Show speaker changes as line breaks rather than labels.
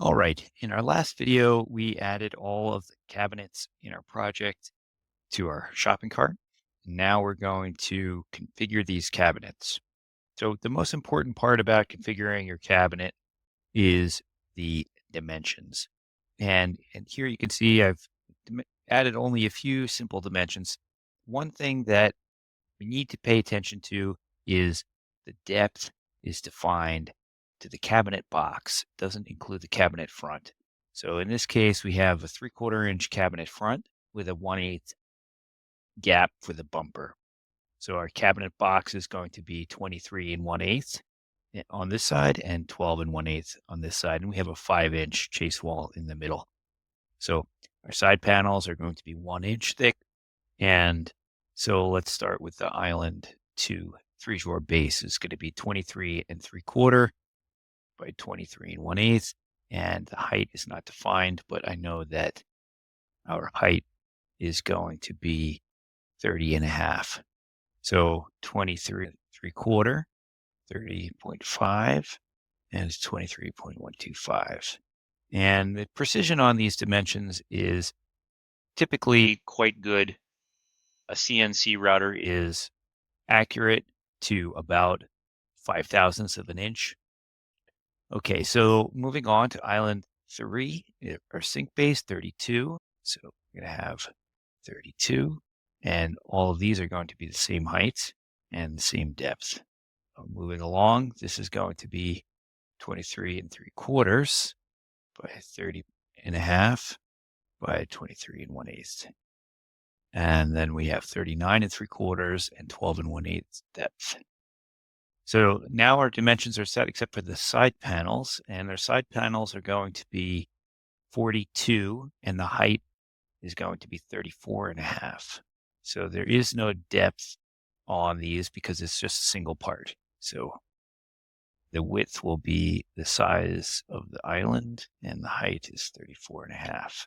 All right. In our last video, we added all of the cabinets in our project to our shopping cart. Now we're going to configure these cabinets. So the most important part about configuring your cabinet is the dimensions. And here you can see added only a few simple dimensions. One thing that we need to pay attention to is the depth is defined to the cabinet box. It doesn't include the cabinet front. So in this case, we have a 3/4 inch cabinet front with a 1/8 gap for the bumper. So our cabinet box is going to be 23 and 1/8 on this side and 12 and 1/8 on this side. And we have a 5-inch chase wall in the middle. So our side panels are going to be 1 inch thick. And so let's start with the island to three drawer base is going to be 23 3/4 by 23 1/8. And the height is not defined, but I know that our height is going to be 30 1/2. So 23 3/4, 30.5, and it's 23.125. And the precision on these dimensions is typically quite good. A CNC router is accurate to about 5 thousandths of an inch. Okay, so moving on to island 3, our sink base 32. So we're going to have 32, and all of these are going to be the same height and the same depth. Moving along, this is going to be 23 3/4 by 30 1/2 by 23 1/8. And then we have 39 3/4 and 12 1/8 depth. So now our dimensions are set except for the side panels, and their side panels are going to be 42, and the height is going to be 34 1/2. So there is no depth on these because it's just a single part. So the width will be the size of the island, and the height is 34 1/2.